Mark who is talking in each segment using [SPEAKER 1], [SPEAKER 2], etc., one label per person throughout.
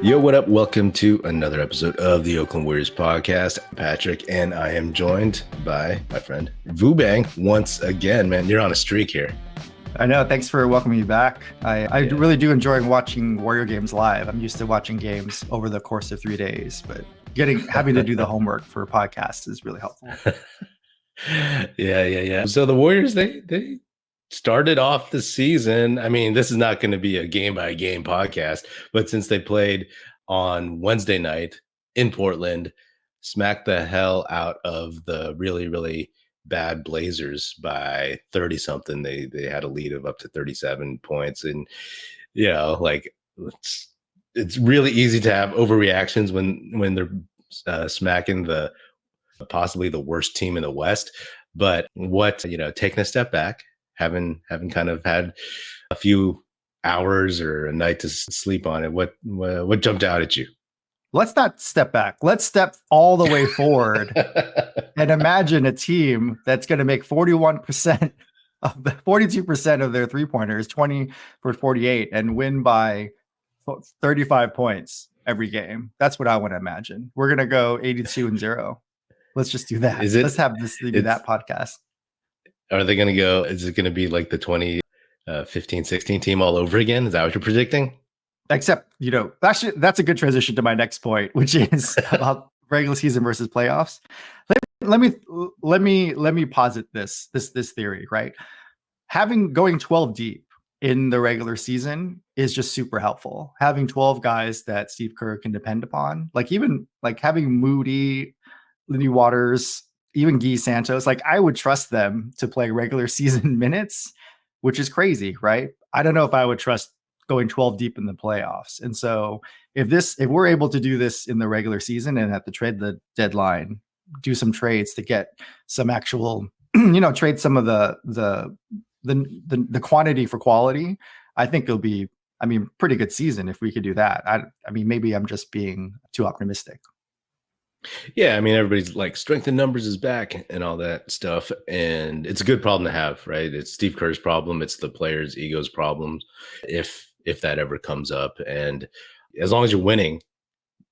[SPEAKER 1] Yo, what up? Welcome to another episode of the Oakland Warriors podcast. Patrick, and I am joined by my friend Vubang once again. Man, you're on a streak here.
[SPEAKER 2] I know. Thanks for welcoming me back. I really do enjoy watching Warrior games live. I'm used to watching games over the course of 3 days, but having to do the homework for podcasts is really helpful.
[SPEAKER 1] Yeah. So the Warriors, they started off the season. I mean, this is not going to be a game by game podcast, but since they played on Wednesday night in Portland, smacked the hell out of the really, really bad Blazers by 30 something. They had a lead of up to 37 points. And, like it's really easy to have overreactions when they're smacking possibly the worst team in the West. But taking a step back, having kind of had a few hours or a night to sleep on it, what jumped out at you?
[SPEAKER 2] Let's not step back. Let's step all the way forward and imagine a team that's going to make 42% of their three-pointers, 20 for 48, and win by 35 points every game. That's what I want to imagine. We're going to go 82-0. Let's just do that. Let's have this be that podcast.
[SPEAKER 1] Are they going to go? Is it going to be like the 2015-16 team all over again? Is that what you're predicting?
[SPEAKER 2] Except, actually, that's a good transition to my next point, which is about regular season versus playoffs. Let me posit this theory, right? Going 12 deep in the regular season is just super helpful. Having 12 guys that Steve Kerr can depend upon, even having Moody, Lindy Waters, even Guy Santos, I would trust them to play regular season minutes, which is crazy, right? I don't know if I would trust going 12 deep in the playoffs. And so if we're able to do this in the regular season and at the trade deadline, do some trades to get some actual, trade some of the quantity for quality, I think it'll be, pretty good season if we could do that. Maybe I'm just being too optimistic.
[SPEAKER 1] Yeah, everybody's like strength in numbers is back and all that stuff. And it's a good problem to have, right? It's Steve Kerr's problem. It's the players' egos problems. If that ever comes up. And as long as you're winning,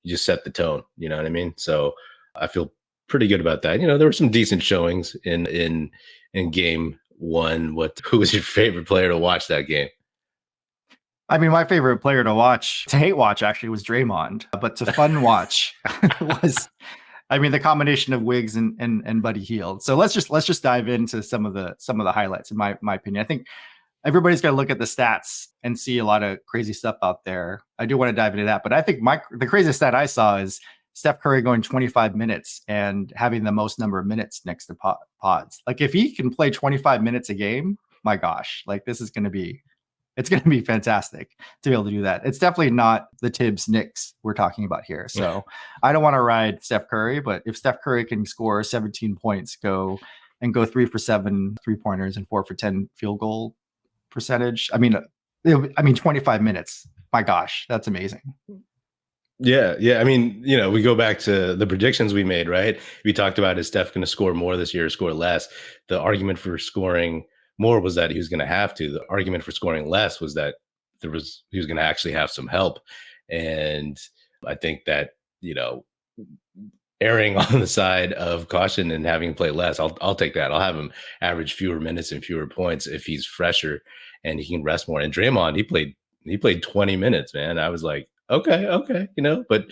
[SPEAKER 1] you set the tone, you know what I mean? So I feel pretty good about that. There were some decent showings in game one. Who was your favorite player to watch that game?
[SPEAKER 2] My favorite player to hate watch actually was Draymond, but to fun watch was, the combination of Wiggs and Buddy Hield. So let's just dive into some of the highlights in my opinion. I think everybody's got to look at the stats and see a lot of crazy stuff out there. I do want to dive into that, but I think the craziest stat I saw is Steph Curry going 25 minutes and having the most number of minutes next to Pods. If he can play 25 minutes a game, my gosh, it's going to be fantastic to be able to do that. It's definitely not the Tibbs Knicks we're talking about here. So I don't want to ride Steph Curry, but if Steph Curry can score 17 points, go 3 for 7 3-pointers and 4 for 10 field goal percentage, 25 minutes, my gosh, that's amazing.
[SPEAKER 1] Yeah. We go back to the predictions we made, right? We talked about, is Steph going to score more this year or score less? The argument for scoring more was that he was going to have to. The argument for scoring less was that he was going to actually have some help. And I think that, erring on the side of caution and having him play less, I'll take that. I'll have him average fewer minutes and fewer points if he's fresher and he can rest more. And Draymond, he played 20 minutes, man. I was like, okay, but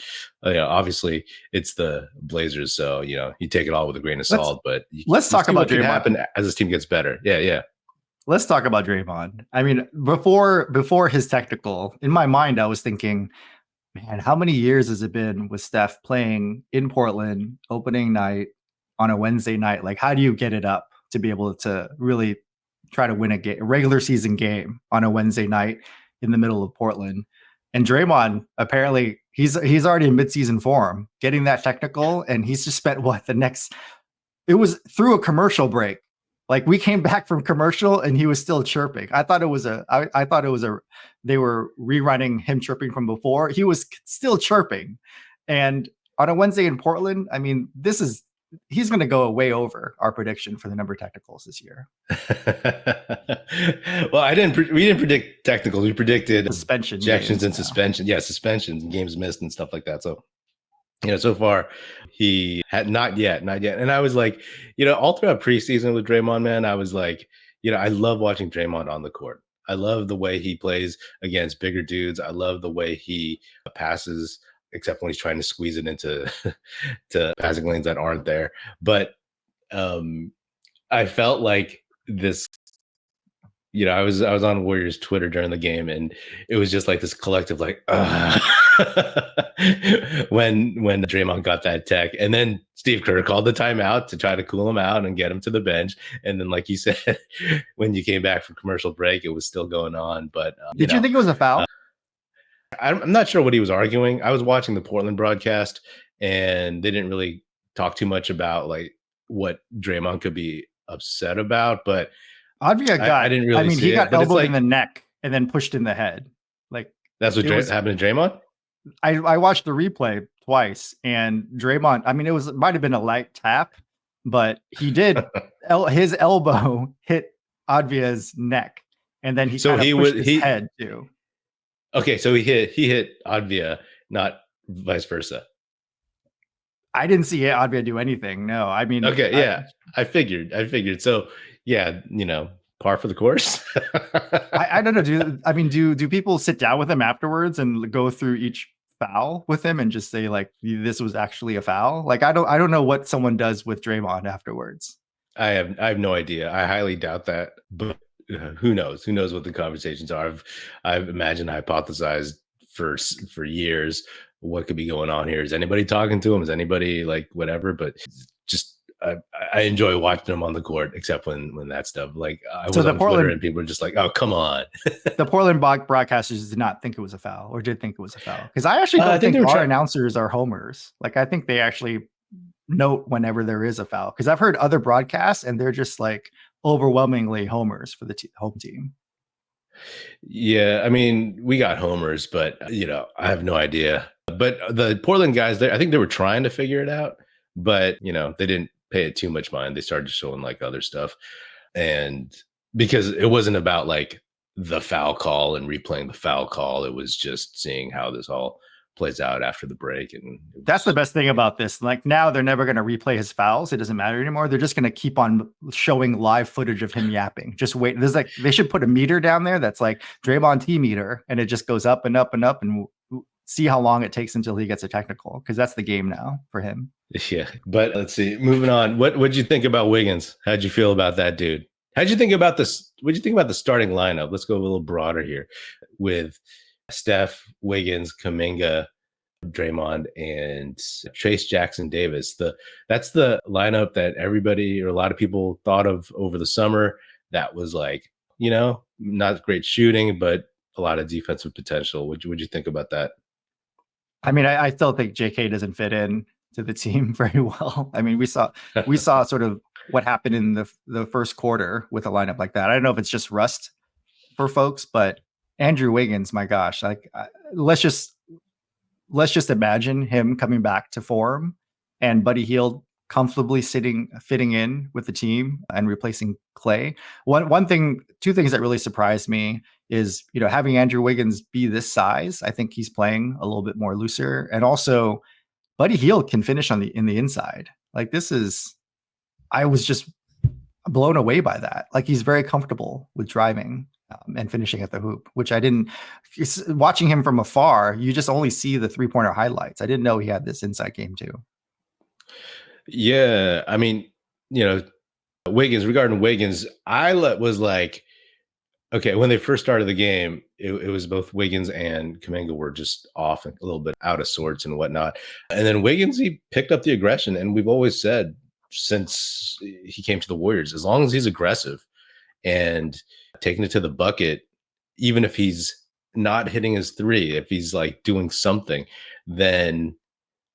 [SPEAKER 1] obviously it's the Blazers, so you take it all with a grain of salt. But
[SPEAKER 2] let's talk about Draymond.
[SPEAKER 1] Happen as this team gets better. Yeah.
[SPEAKER 2] Let's talk about Draymond. Before his technical, in my mind, I was thinking, man, how many years has it been with Steph playing in Portland opening night on a Wednesday night? How do you get it up to be able to really try to win a regular season game on a Wednesday night in the middle of Portland? And Draymond, apparently he's already in midseason form, getting that technical, and he's just spent it was through a commercial break. We came back from commercial and he was still chirping. I thought it was they were rerunning him chirping from before. He was still chirping. And on a Wednesday in Portland, this is he's going to go way over our prediction for the number of technicals this year.
[SPEAKER 1] Well, we didn't predict technicals. We predicted
[SPEAKER 2] suspension
[SPEAKER 1] ejections and suspension. Yeah, suspensions and games missed and stuff like that. So, so far he had not yet. And I was like, all throughout preseason with Draymond, man, I was like, I love watching Draymond on the court. I love the way he plays against bigger dudes. I love the way he passes, except when he's trying to squeeze it into to passing lanes that aren't there. But I felt like this, I was on Warriors Twitter during the game, and it was just like this collective, like, when Draymond got that tech, and then Steve Kerr called the timeout to try to cool him out and get him to the bench. And then, like you said, when you came back from commercial break, it was still going on. But
[SPEAKER 2] did you think it was a foul?
[SPEAKER 1] I'm not sure what he was arguing. I was watching the Portland broadcast, and they didn't really talk too much about like what Draymond could be upset about. But
[SPEAKER 2] Advia got,
[SPEAKER 1] I didn't really.
[SPEAKER 2] He got elbowed in the neck and then pushed in the head. Like
[SPEAKER 1] that's what happened to Draymond.
[SPEAKER 2] I watched the replay twice, and Draymond. It might have been a light tap, but he did his elbow hit Advia's neck, and then he pushed his head too.
[SPEAKER 1] Okay, so he hit Advia, not vice versa.
[SPEAKER 2] I didn't see Advia do anything. No,
[SPEAKER 1] okay, yeah, I figured. So yeah, par for the course.
[SPEAKER 2] I don't know. Do people sit down with him afterwards and go through each foul with him and just say like, this was actually a foul? Like, I don't know what someone does with Draymond afterwards.
[SPEAKER 1] I have no idea. I highly doubt that, but who knows? Who knows what the conversations are? I've imagined, hypothesized for years what could be going on here. Is anybody talking to him? Is anybody like whatever? But just I enjoy watching him on the court, except when that stuff. Like I was on Twitter and people were just like, "Oh, come on."
[SPEAKER 2] The Portland broadcasters did not think it was a foul, or did think it was a foul, because I actually don't think our announcers are homers. Like I think they actually note whenever there is a foul, because I've heard other broadcasts and they're just like overwhelmingly homers for the home team.
[SPEAKER 1] Yeah, we got homers, but I have no idea. But the Portland guys, I think they were trying to figure it out, but they didn't pay it too much mind. They started showing like other stuff, and because it wasn't about like the foul call and replaying the foul call, it was just seeing how this all plays out after the break. And
[SPEAKER 2] that's the best thing about this. Like now they're never going to replay his fouls. It doesn't matter anymore. They're just going to keep on showing live footage of him yapping. Just wait. There's like, they should put a meter down there that's like Draymond T meter, and it just goes up and up and up, and see how long it takes until he gets a technical, because that's the game now for him.
[SPEAKER 1] Yeah, but let's see. Moving on. What'd you think about Wiggins? How'd you feel about that dude? How'd you think about this? What'd you think about the starting lineup? Let's go a little broader here with Steph, Wiggins, Kuminga, Draymond, and Chase Jackson Davis. That's the lineup that everybody or a lot of people thought of over the summer. That was like, not great shooting, but a lot of defensive potential. What'd you think about that?
[SPEAKER 2] I still think JK doesn't fit in to the team very well. We saw sort of what happened in the first quarter with a lineup like that. I don't know if it's just rust for folks, but Andrew Wiggins, my gosh, like let's just imagine him coming back to form and Buddy Hield comfortably fitting in with the team and replacing Clay. Two things that really surprised me is, having Andrew Wiggins be this size. I think he's playing a little bit more looser, and also Buddy Hield can finish in the inside. Like I was just blown away by that. Like he's very comfortable with driving and finishing at the hoop, which I didn't. Watching him from afar, you just only see the 3-pointer highlights. I didn't know he had this inside game too.
[SPEAKER 1] Yeah, Wiggins. Regarding Wiggins, I was like, okay, when they first started the game, it was both Wiggins and Kuminga were just off and a little bit out of sorts and whatnot. And then Wiggins, he picked up the aggression. And we've always said since he came to the Warriors, as long as he's aggressive and taking it to the bucket, even if he's not hitting his three, if he's like doing something, then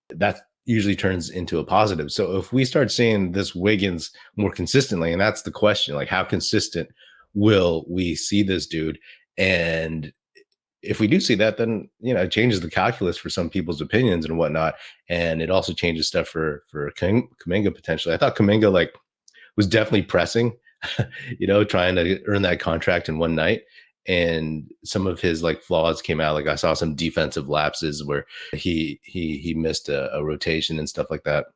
[SPEAKER 1] that usually turns into a positive. So if we start seeing this Wiggins more consistently, and that's the question, like how consistent will we see this dude? And if we do see that, then it changes the calculus for some people's opinions and whatnot, and it also changes stuff for Kuminga potentially. I thought Kuminga was definitely pressing, trying to earn that contract in one night, and some of his flaws came out. I saw some defensive lapses where he missed a rotation and stuff like that.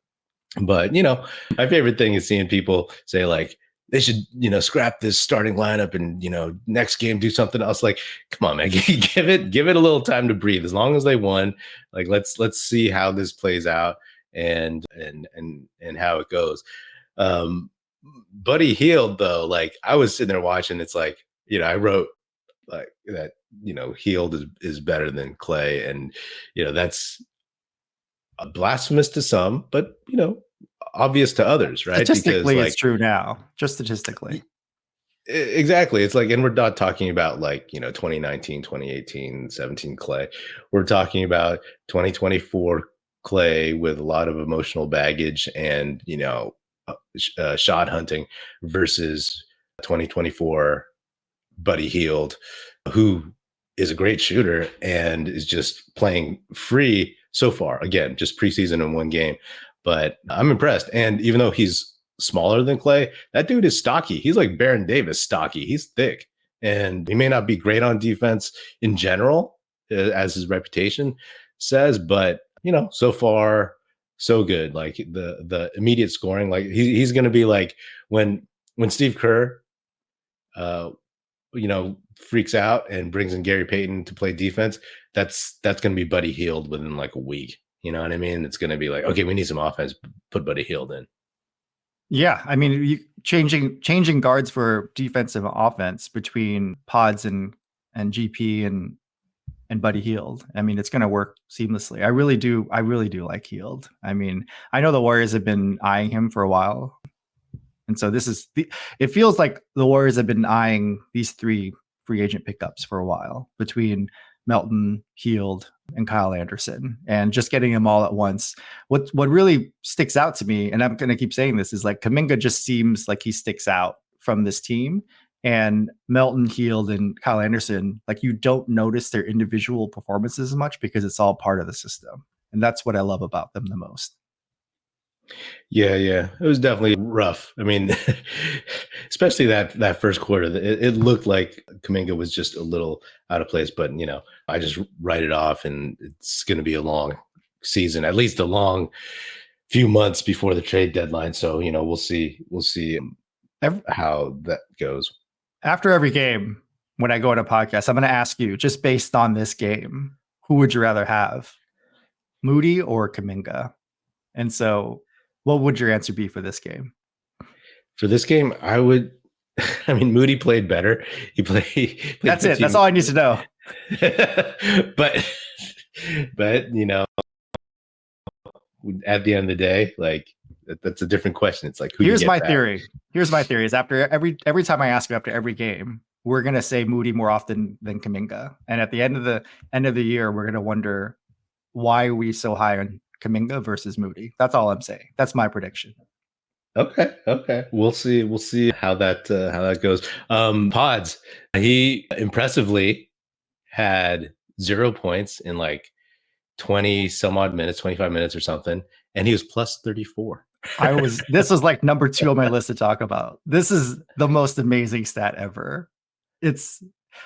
[SPEAKER 1] But my favorite thing is seeing people say they should, scrap this starting lineup and, next game do something else. Come on, man, give it a little time to breathe. As long as they won, let's see how this plays out and how it goes. Buddy Hield, though, I was sitting there watching. It's I wrote that, Hield is better than Clay, and that's blasphemous to some, but obvious to others, right?
[SPEAKER 2] Statistically, it's true now. Just statistically.
[SPEAKER 1] Exactly. It's and we're not talking about 2019, 2018, 17 Clay. We're talking about 2024 Clay with a lot of emotional baggage and, shot hunting versus 2024 Buddy Hield, who is a great shooter and is just playing free so far. Again, just preseason in one game. But I'm impressed. And even though he's smaller than Clay, that dude is stocky. He's like Baron Davis stocky. He's thick. And he may not be great on defense in general, as his reputation says, but so far, so good. The immediate scoring, he's gonna be when Steve Kerr freaks out and brings in Gary Payton to play defense, that's going to be Buddy Hield within a week. You know what I mean? It's going to be okay, we need some offense, put Buddy Hield in.
[SPEAKER 2] Yeah, I mean, changing guards for defensive offense between Pods and GP and Buddy Hield. I mean, it's going to work seamlessly. I really do like Hield. I mean, I know the Warriors have been eyeing him for a while. And so it feels like the Warriors have been eyeing these three free agent pickups for a while between Melton, Hield, and Kyle Anderson, and just getting them all at once. What really sticks out to me, and I'm going to keep saying this, is Kuminga just seems like he sticks out from this team. And Melton, Hield, and Kyle Anderson, you don't notice their individual performances as much because it's all part of the system. And that's what I love about them the most.
[SPEAKER 1] Yeah, it was definitely rough. I mean, especially that first quarter, it looked like Kuminga was just a little out of place. But I just write it off, and it's going to be a long season, at least a long few months before the trade deadline. So we'll see how that goes.
[SPEAKER 2] After every game, when I go on a podcast, I'm going to ask you, just based on this game, who would you rather have, Moody or Kuminga? And so, what would your answer be for this game?
[SPEAKER 1] For this game, I mean, Moody played better. He played
[SPEAKER 2] That's it. That's all I need to know.
[SPEAKER 1] but at the end of the day, that's a different question. It's who
[SPEAKER 2] Here's my theory. Here's my theory is after every time I ask you after every game, we're gonna say Moody more often than Kuminga. And at the end of the year, we're gonna wonder why are we so high on Kuminga versus Moody. That's all I'm saying. That's my prediction.
[SPEAKER 1] Okay. We'll see how that goes. Pods, he impressively had 0 points in 20 some odd minutes, 25 minutes or something, and he was plus 34.
[SPEAKER 2] This was number 2 on my list to talk about. This is the most amazing stat ever. This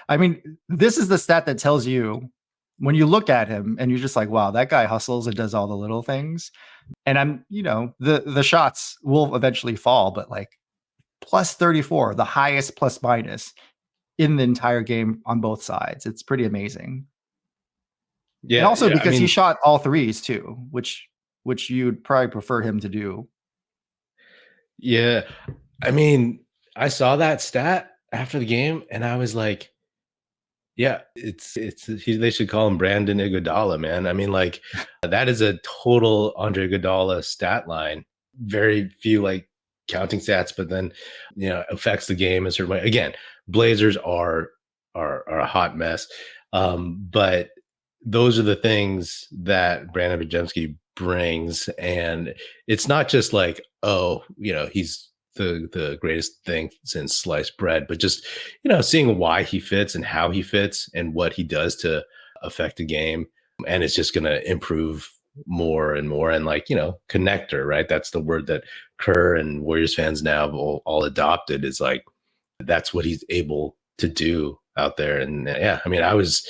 [SPEAKER 2] is the stat that tells you, when you look at him and you're just wow, that guy hustles and does all the little things. And the shots will eventually fall, but plus 34, the highest plus minus in the entire game on both sides. It's pretty amazing. Yeah. And also because he shot all threes too, which you'd probably prefer him to do.
[SPEAKER 1] Yeah. I mean, I saw that stat after the game and I was like, yeah, they should call him Brandon Iguodala, man. I mean, that is a total Andre Iguodala stat line. Very few counting stats, but then affects the game in a certain way. Again, Blazers are a hot mess, but those are the things that Brandon Podziemski brings, and it's not just he's the greatest thing since sliced bread, but just seeing why he fits and how he fits and what he does to affect the game, and it's just going to improve more and more. And connector, right? That's the word that Kerr and Warriors fans now have all adopted. Is like that's what he's able to do out there. And yeah, I mean, I was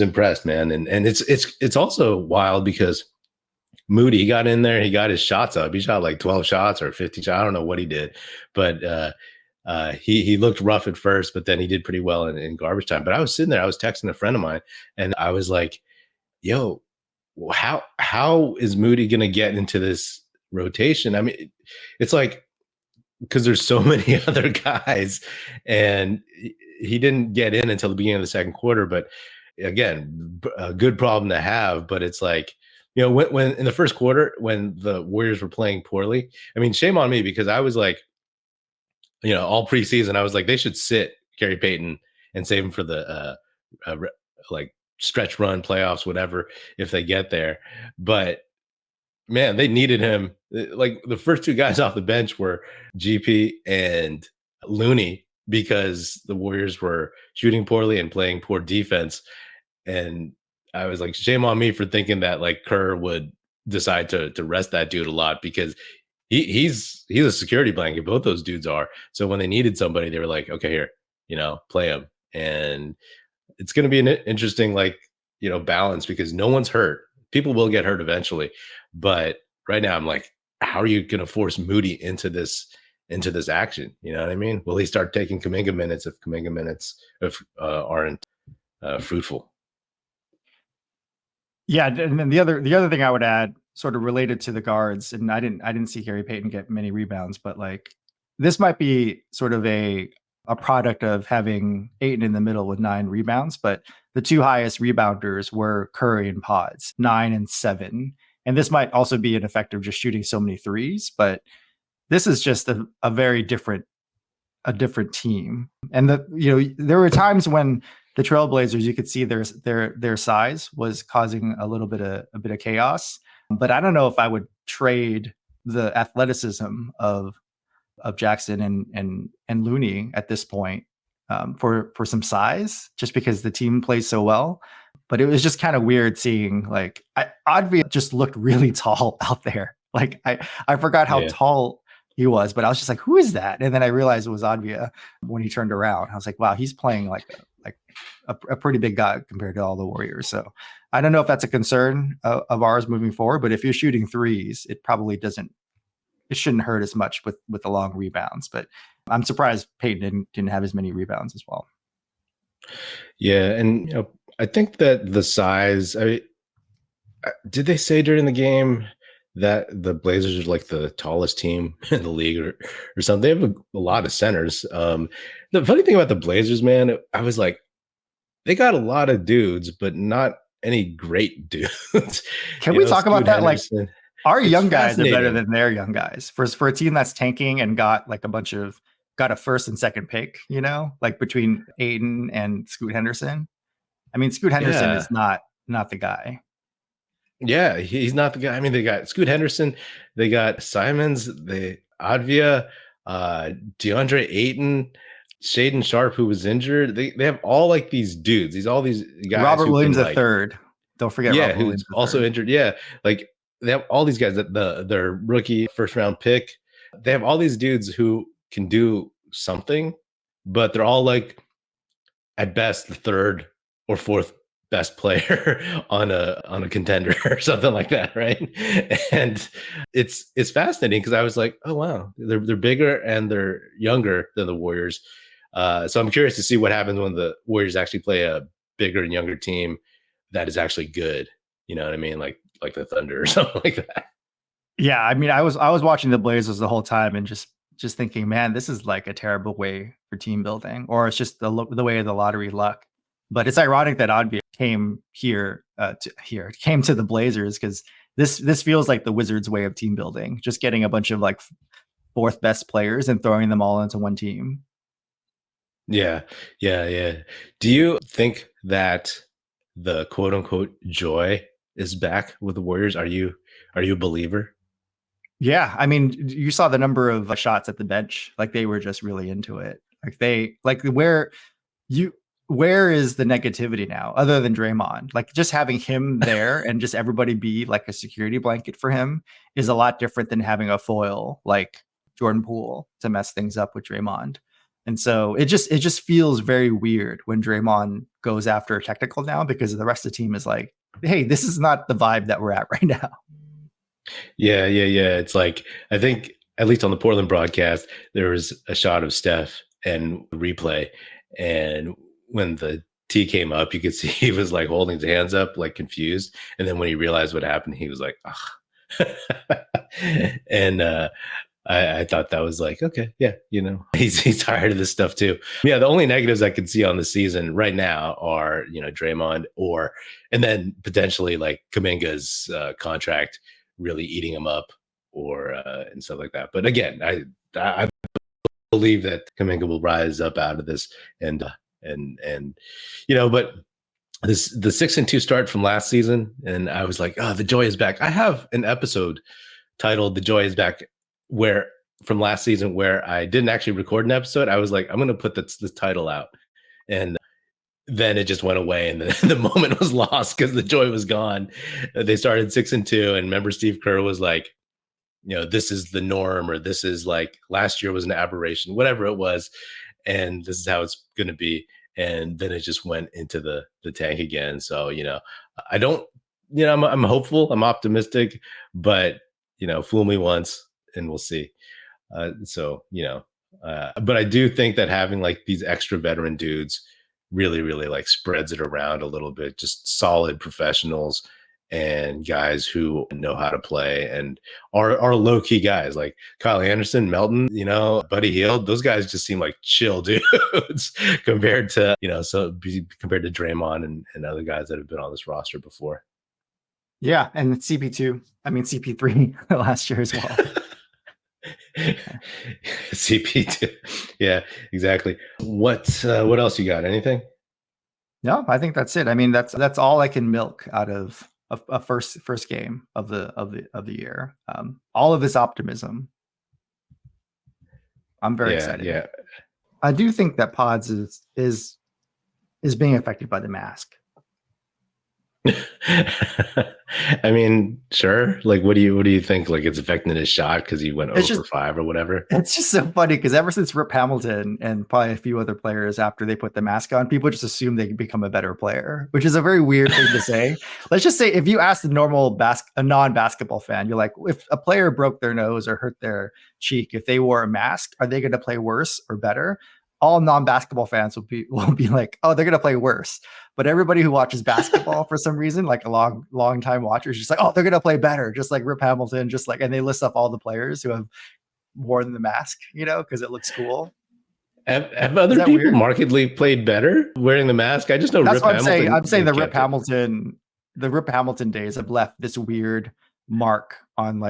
[SPEAKER 1] impressed, man. And it's also wild because Moody, he got in there, he got his shots up. He shot like 12 shots or 15 shots. I don't know what he did, but he looked rough at first, but then he did pretty well in garbage time. But I was sitting there, I was texting a friend of mine, and I was like, yo, how is Moody going to get into this rotation? I mean, it's like, because there's so many other guys, and he didn't get in until the beginning of the second quarter. But again, a good problem to have. But it's like, when in the first quarter, when the Warriors were playing poorly, I mean, shame on me, because I was like, all preseason, I was like, they should sit Gary Payton and save him for the like stretch run playoffs, whatever, if they get there. But man, they needed him. Like the first two guys off the bench were GP and Looney, because the Warriors were shooting poorly and playing poor defense. And I was like, shame on me for thinking that like Kerr would decide to rest that dude a lot, because he's a security blanket. Both those dudes are. So when they needed somebody, they were like, okay, here, play him. And it's going to be an interesting, balance, because no one's hurt. People will get hurt eventually. But right now I'm like, how are you going to force Moody into this action? You know what I mean? Will he start taking Kuminga minutes if Kuminga minutes aren't fruitful?
[SPEAKER 2] Yeah, and then the other thing I would add, sort of related to the guards, and I didn't see Gary Payton get many rebounds, but like this might be sort of a product of having Ayton in the middle with 9 rebounds, but the two highest rebounders were Curry and Pods, 9 and 7. And this might also be an effect of just shooting so many threes, but this is just a very different team. And there were times when the Trailblazers, you could see their size was causing a bit of chaos. But I don't know if I would trade the athleticism of Jackson and Looney at this point for some size, just because the team plays so well. But it was just kind of weird seeing like Advia just looked really tall out there. Like I forgot how tall he was, but I was just like, who is that? And then I realized it was Advia when he turned around. I was like, wow, he's playing like a pretty big guy compared to all the Warriors. So I don't know if that's a concern of ours moving forward, but if you're shooting threes, it probably shouldn't hurt as much with the long rebounds. But I'm surprised Payton didn't have as many rebounds as well.
[SPEAKER 1] Yeah, and I think that the size. Did they say during the game that the Blazers are like the tallest team in the league or something? They have a lot of centers. The funny thing about the Blazers, man, I was like, they got a lot of dudes, but not any great dudes.
[SPEAKER 2] Can we talk about that? Henderson. Like, our young guys are better than their young guys. For a team that's tanking and got like got a first and second pick, like between Ayton and Scoot Henderson. I mean, Scoot Henderson is not the guy.
[SPEAKER 1] Yeah, he's not the guy. I mean, they got Scoot Henderson, they got Simons, Advia, DeAndre Ayton, Shaden Sharp, who was injured. They have all like these dudes. All these guys.
[SPEAKER 2] Robert Williams the third. Don't forget.
[SPEAKER 1] Yeah,
[SPEAKER 2] Robert
[SPEAKER 1] who's also injured. Yeah, like they have all these guys that their rookie first round pick. They have all these dudes who can do something, but they're all like at best the third or fourth best player on a contender or something like that, right? And it's fascinating because I was like, oh wow, they're bigger and they're younger than the Warriors. So I'm curious to see what happens when the Warriors actually play a bigger and younger team that is actually good. You know what I mean? Like the Thunder or something like that.
[SPEAKER 2] Yeah, I mean, I was watching the Blazers the whole time and just thinking, man, this is like a terrible way for team building, or it's just the way of the lottery luck. But it's ironic that Advia came came to the Blazers, because this feels like the Wizards' way of team building, just getting a bunch of like fourth best players and throwing them all into one team.
[SPEAKER 1] Yeah. Do you think that the quote unquote joy is back with the Warriors? Are you a believer?
[SPEAKER 2] Yeah, I mean, you saw the number of shots at the bench. Like they were just really into it. You where is the negativity now other than Draymond? Like just having him there and just everybody be like a security blanket for him is a lot different than having a foil like Jordan Poole to mess things up with Draymond. And so it just feels very weird when Draymond goes after a technical now because the rest of the team is like, hey, this is not the vibe that we're at right now.
[SPEAKER 1] Yeah. It's like, I think at least on the Portland broadcast, there was a shot of Steph and replay. And when the T came up, you could see he was like holding his hands up, like confused. And then when he realized what happened, he was like, ugh. And I thought that was like, okay, yeah, he's tired of this stuff too. Yeah, the only negatives I could see on the season right now are, Draymond and then potentially like Kuminga's contract really eating him up and stuff like that. But again, I believe that Kuminga will rise up out of this and but the 6-2 start from last season, and I was like, oh, the joy is back. I have an episode titled "The Joy Is Back," where from last season where I didn't actually record an episode. I was like, I'm going to put this title out, and then it just went away, and the moment was lost because the joy was gone. They started 6-2, and remember Steve Kerr was like, this is the norm, or this is like last year was an aberration, whatever it was, and this is how it's going to be. And then it just went into the tank again. So, I don't, I'm hopeful, I'm optimistic, but, fool me once and we'll see. But I do think that having like these extra veteran dudes really, really like spreads it around a little bit, just solid professionals and guys who know how to play and are low-key guys like Kyle Anderson, Melton, Buddy Hield. Those guys just seem like chill dudes compared to Draymond and other guys that have been on this roster before.
[SPEAKER 2] Yeah, and CP2. I mean CP3 last year as well.
[SPEAKER 1] CP2. Yeah, exactly. What else you got? Anything?
[SPEAKER 2] No, I think that's it. I mean, that's all I can milk out of a first game of the year. All of this optimism. I'm very excited.
[SPEAKER 1] Yeah.
[SPEAKER 2] I do think that Pods is being affected by the mask.
[SPEAKER 1] I mean, sure. Like, what do you think? Like, it's affecting his shot because he went 0 for 5 or whatever.
[SPEAKER 2] It's just so funny because ever since Rip Hamilton and probably a few other players after they put the mask on, people just assume they become a better player, which is a very weird thing to say. Let's just say if you ask the normal a non-basketball fan, you're like, if a player broke their nose or hurt their cheek, if they wore a mask, are they going to play worse or better? All non-basketball fans will be like, oh, they're going to play worse. But everybody who watches basketball for some reason, like a long time watchers, just like, oh, they're going to play better. Just like Rip Hamilton, and they list up all the players who have worn the mask, because it looks cool.
[SPEAKER 1] Have other people weird? Markedly played better wearing the mask? I just know
[SPEAKER 2] that's Rip Hamilton. I'm saying the Rip Hamilton days have left this weird mark on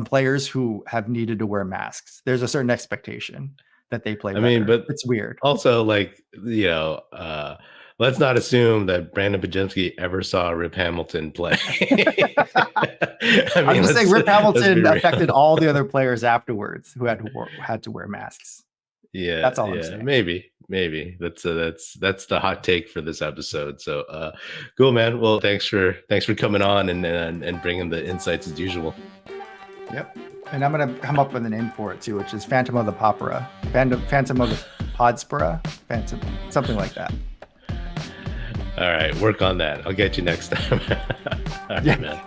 [SPEAKER 2] players who have needed to wear masks. There's a certain expectation that they play better. I mean, but it's weird.
[SPEAKER 1] Also, let's not assume that Brandon Podziemski ever saw Rip Hamilton play.
[SPEAKER 2] I'm just saying Rip Hamilton affected all the other players afterwards who had to wear masks.
[SPEAKER 1] Yeah,
[SPEAKER 2] that's all I'm saying.
[SPEAKER 1] Maybe that's the hot take for this episode. So cool, man. Well, thanks for coming on and bringing the insights as usual.
[SPEAKER 2] Yep. And I'm going to come up with a name for it too, which is Phantom of the Popera. Phantom of the Podspera. Phantom, something like that.
[SPEAKER 1] All right. Work on that. I'll get you next time. All right, man.